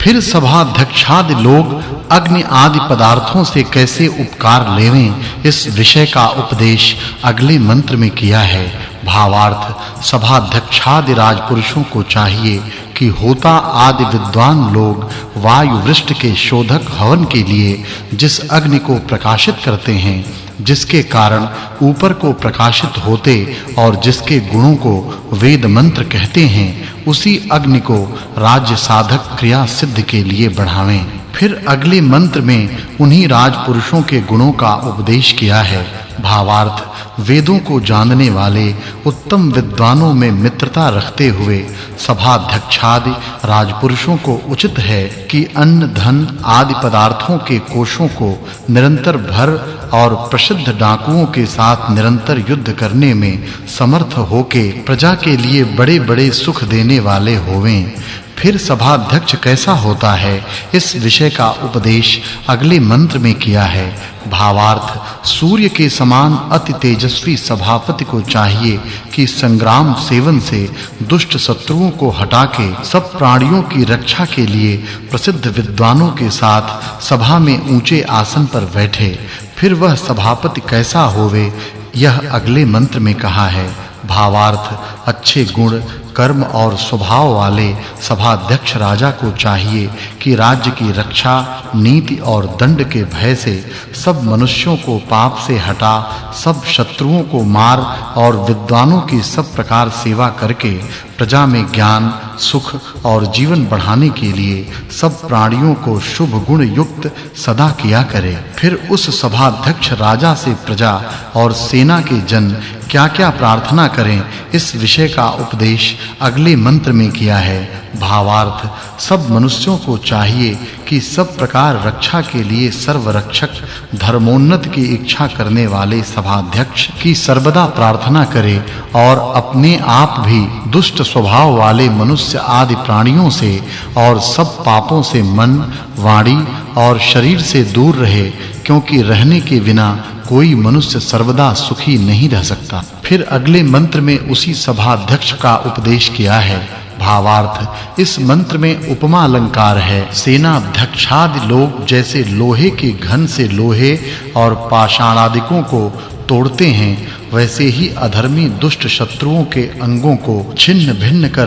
फिर सभाध्यक्षादि लोग अग्नि आदि पदार्थों से कैसे उपकार लेवें, इस विषय का उपदेश अगले मंत्र में किया है। भावार्थ, सभाध्यक्षादि राजपुरुषों को चाहिए कि होता आदि विद्वान लोग वायु वृष्ट के शोधक हवन के लिए जिस अग्नि को प्रकाशित करते हैं, जिसके कारण ऊपर को प्रकाशित होते और जिसके गुणों को वेद मंत्र कहते हैं, उसी अग्नि को राज्य साधक क्रिया सिद्ध के लिए बढ़ावें। फिर अगले मंत्र में उन्हीं राजपुरुषों के गुणों का उपदेश किया है। भावार्थ, वेदों को जानने वाले उत्तम विद्वानों में मित्रता रखते हुए सभाध्यक्षादि राजपुरुषों को उचित है कि अन्न धन आदि पदार्थों के कोशों को निरंतर भर और प्रसिद्ध डाकुओं के साथ निरंतर युद्ध करने में समर्थ होके प्रजा के लिए बड़े-बड़े सुख देने वाले होवें। फिर सभाध्यक्ष कैसा होता है, इस विषय का उपदेश अगले मंत्र में किया है। भावार्थ, सूर्य के समान अति तेजस्वी सभापति को चाहिए कि संग्राम सेवन से दुष्ट शत्रुओं को हटा के सब प्राणियों की रक्षा के लिए प्रसिद्ध विद्वानों के साथ सभा में ऊंचे आसन पर बैठे। फिर वह सभापति कैसा होवे, यह अगले मंत्र में कहा है। भावार्थ, अच्छे गुण कर्म और स्वभाव वाले सभाध्यक्ष राजा को चाहिए कि राज्य की रक्षा नीति और दंड के भय से सब मनुष्यों को पाप से हटा सब शत्रुओं को मार और विद्वानों की सब प्रकार सेवा करके प्रजा में ज्ञान सुख और जीवन बढ़ाने के लिए सब प्राणियों को शुभ गुण युक्त सदा किया करे। फिर उस सभाध्यक्ष राजा से प्रजा और सेना के जन क्या-क्या प्रार्थना करें, इस विषय का उपदेश अगले मंत्र में किया है। भावार्थ, सब मनुष्यों को चाहिए कि सब प्रकार रक्षा के लिए सर्वरक्षक धर्मोन्नत की इच्छा करने वाले सभाध्यक्ष की सर्वदा प्रार्थना करे और अपने आप भी दुष्ट स्वभाव वाले मनुष्य आदि प्राणियों से और सब पापों से मन वाणी और शरीर से दूर रहे, क्योंकि रहने के बिना कोई मनुष्य सर्वदा सुखी नहीं रह सकता। फिर अगले मंत्र में उसी सभाध्यक्ष का उपदेश किया है। भावार्थ, इस मंत्र में उपमा अलंकार है। सेनाध्यक्षादि लोग जैसे लोहे के घन से लोहे और पाषाण आदिकों को तोड़ते हैं, वैसे ही अधर्मी दुष्ट शत्रुओं के अंगों को छिन्न भिन्न कर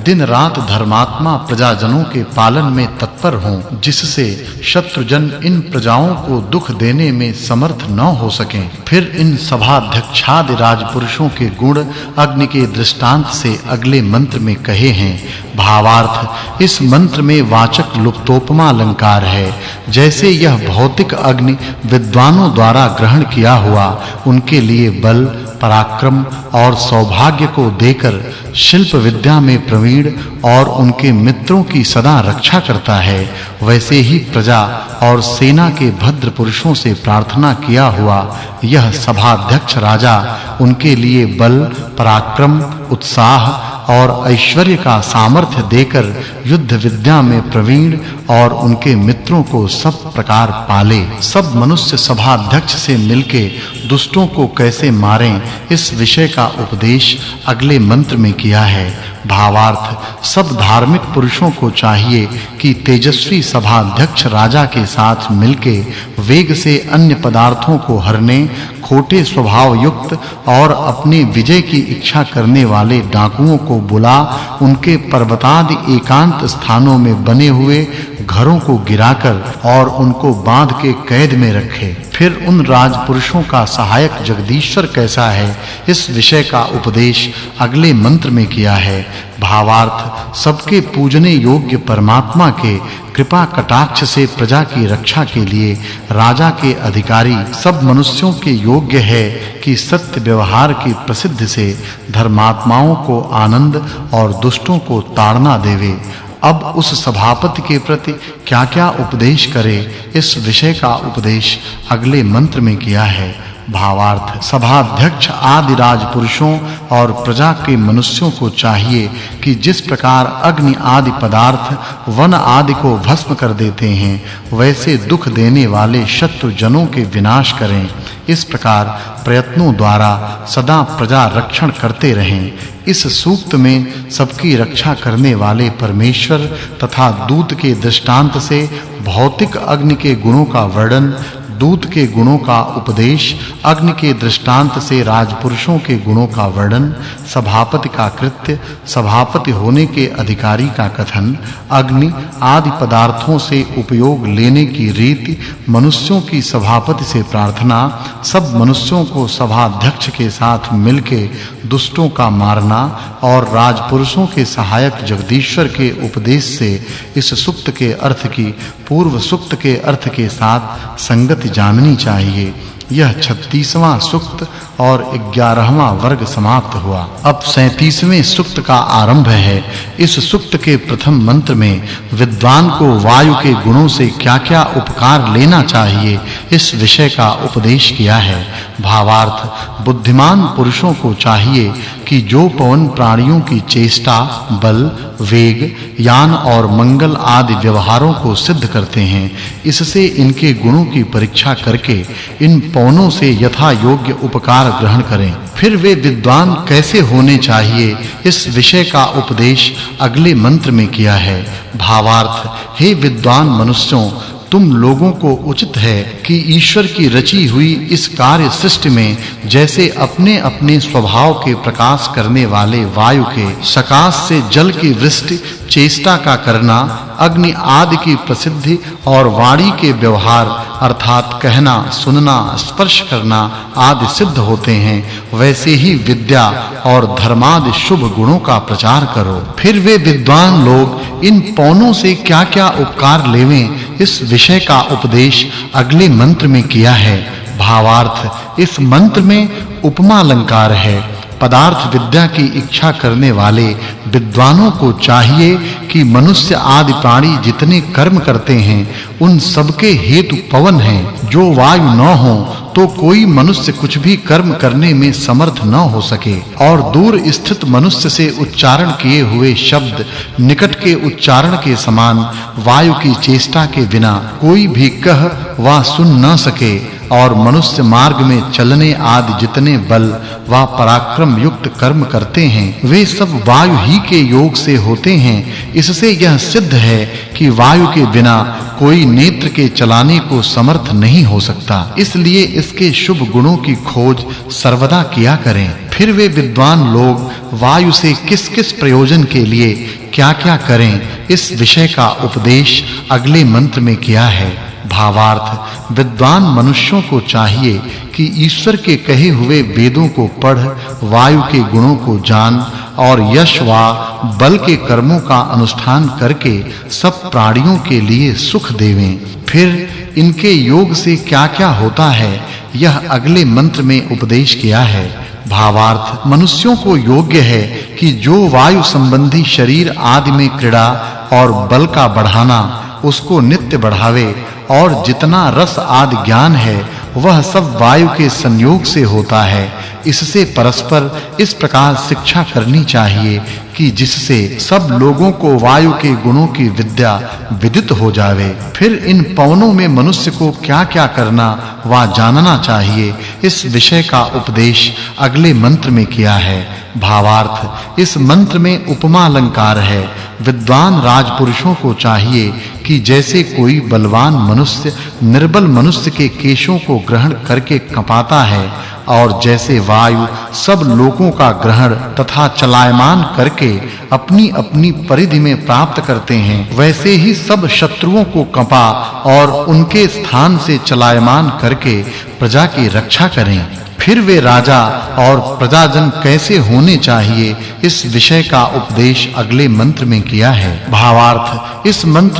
दिन रात धर्मात्मा प्रजाजनों के पालन में तत्पर हों, जिससे शत्रुजन इन प्रजाओं को दुख देने में समर्थ न हो सकें। फिर इन सभाध्यक्षादि राजपुरुषों के गुण अग्नि के दृष्टांत से अगले मंत्र में कहे हैं। भावार्थ, इस मंत्र में वाचक् लुप्तोपमा अलंकार है। जैसे यह भौतिक अग्नि विद्वानों द्वारा ग्रहण किया हुआ उनके लिए बल पराक्रम और सौभाग्य को देकर शिल्प विद्या में प्रवीण और उनके मित्रों की सदा रक्षा करता है, वैसे ही प्रजा और सेना के भद्र पुरुषों से प्रार्थना किया हुआ यह सभाध्यक्ष राजा उनके लिए बल पराक्रम उत्साह और ऐश्वर्य का सामर्थ्य देकर युद्ध विद्या में प्रवीण और उनके मित्रों को सब प्रकार पाले। सब मनुष्य सभाध्यक्ष से मिलके दुष्टों को कैसे मारें, इस विषय का उपदेश अगले मंत्र में किया है। भावार्थ, सब धार्मिक पुरुषों को चाहिए कि तेजस्वी सभाध्यक्ष राजा के साथ मिलके वेग से अन्य पदार्थों को हरने खोटे स्वभाव युक्त और अपने विजय की इच्छा करने वाले डाकुओं को बुला उनके पर्वतादि एकांत स्थानों में बने हुए घरों को गिराकर और उनको बांध के कैद में रखे। फिर उन राजपुरुषों का सहायक जगदीश्वर कैसा है, इस विषय का उपदेश अगले मंत्र में किया है। भावार्थ, सबके पूजने योग्य परमात्मा के कृपा कटाक्ष से प्रजा की रक्षा के लिए राजा के अधिकारी सब मनुष्यों के योग्य है कि सत्य व्यवहार की प्रसिद्ध से धर्मात्माओं को आनंद और दुष्टों को ताड़ना देवे। अब उस सभापति के प्रति क्या-क्या उपदेश करे, इस विषय का उपदेश अगले मंत्र में किया है। भावार्थ सभाध्यक्ष आदि राजपुरुषों और प्रजा के मनुष्यों को चाहिए कि जिस प्रकार अग्नि आदि पदार्थ वन आदि को भस्म कर देते हैं वैसे दुख देने वाले शत्रु जनों के विनाश करें। इस प्रकार प्रयत्नों द्वारा सदा प्रजा रक्षण करते रहें। इस सूक्त में सबकी रक्षा करने वाले परमेश्वर तथा दूत के दृष्टांत से भौतिक अग्नि के गुणों का वर्णन, दूत के गुणों का उपदेश, अग्नि के दृष्टांत से राजपुरुषों के गुणों का वर्णन, सभापति का कृत्य, सभापति होने के अधिकारी का कथन, अग्नि आदि पदार्थों से उपयोग लेने की रीति, मनुष्यों की सभापति से प्रार्थना, सब मनुष्यों को सभाध्यक्ष के साथ मिलके दुष्टों का मारना और राजपुरुषों के सहायक जगदीश्वर के उपदेश से इस सुक्त के अर्थ की पूर्व सुक्त के अर्थ के साथ संगति जाननी चाहिए। यह 36वां सुक्त और 11वां वर्ग समाप्त हुआ। अब 37वें सुक्त का आरंभ है। इस सुक्त के प्रथम मंत्र में विद्वान को वायु के गुणों से क्या-क्या उपकार लेना चाहिए इस विषय का उपदेश किया है। भावार्थ बुद्धिमान पुरुषों को चाहिए कि जो पवन प्राणियों की चेष्टा, बल, वेग, यान और मंगल आदि व्यवहारों को सिद्ध करते हैं, इससे इनके गुणों की परीक्षा करके इन पवनों से यथा योग्य उपकार ग्रहण करें। फिर वे विद्वान कैसे होने चाहिए इस विषय का उपदेश अगले मंत्र में किया है। भावार्थ हे विद्वान मनुष्यों, तुम लोगों को उचित है कि ईश्वर की रची हुई इस कार्य सृष्टि में जैसे अपने-अपने स्वभाव के प्रकाश करने वाले वायु के सकाश से जल की वृष्टि, चेष्टा का करना, अग्नि आदि की प्रसिद्धि और वाणी के व्यवहार अर्थात कहना, सुनना, स्पर्श करना आदि सिद्ध होते हैं, वैसे ही विद्या और धर्मादि शुभ गुणों का प्रचार करो। फिर वे विद्वान लोग इन पौनों से क्या-क्या उपकार लेवें इस विषय का उपदेश अगले मंत्र में किया है। भावार्थ इस मंत्र में उपमा अलंकार है। पदार्थ विद्या की इच्छा करने वाले विद्वानों को चाहिए कि मनुष्य आदि प्राणी जितने कर्म करते हैं उन सबके हेतु पवन हैं। जो वायु न हो तो कोई मनुष्य कुछ भी कर्म करने में समर्थ न हो सके और दूर स्थित मनुष्य से उच्चारण किए हुए शब्द निकट के उच्चारण के समान वायु की चेष्टा के बिना कोई भी कह वा सुन न सके और मनुष्य मार्ग में चलने आदि जितने बल व पराक्रम युक्त कर्म करते हैं वे सब वायु ही के योग से होते हैं। इससे यह सिद्ध है कि वायु के बिना कोई नेत्र के चलाने को समर्थ नहीं हो सकता। इसलिए इसके शुभ गुणों की खोज सर्वदा किया करें। फिर वे विद्वान लोग वायु से किस-किस प्रयोजन के लिए क्या-क्या करें इस विषय का उपदेश अगले मंत्र में किया है। भावार्थ विद्वान मनुष्यों को चाहिए कि ईश्वर के कहे हुए वेदों को पढ़ वायु के गुणों को जान और यश व बल के कर्मों का अनुष्ठान करके सब प्राणियों के लिए सुख देवें। फिर इनके योग से क्या-क्या होता है यह अगले मंत्र में उपदेश किया है। भावार्थ मनुष्यों को योग्य है कि जो वायु संबंधी शरीर आदि में क्रीड़ा और बल का बढ़ाना उसको नित्य बढ़ावे और जितना रस आदि ज्ञान है वह सब वायु के संयोग से होता है। इससे परस्पर इस प्रकार शिक्षा करनी चाहिए कि जिससे सब लोगों को वायु के गुणों की विद्या विदित हो जावे। फिर इन पवनों में मनुष्य को क्या-क्या करना व जानना चाहिए इस विषय का उपदेश अगले मंत्र में किया है। भावार्थ इस मंत्र में उपमा अलंकार है। विद्वान राजपुरुषों को चाहिए कि जैसे कोई बलवान मनुष्य निर्बल मनुष्य के केशों को ग्रहण करके कपाता है और जैसे वायु सब लोगों का ग्रहण तथा चलायमान करके अपनी-अपनी परिधि में प्राप्त करते हैं, वैसे ही सब शत्रुओं को कपा और उनके स्थान से चलायमान करके प्रजा की रक्षा करें। फिर वे राजा और प्रजाजन कैसे होने चाहिए इस विषय का उपदेश अगले मंत्र में किया है। भावार्थ इस मंत्र में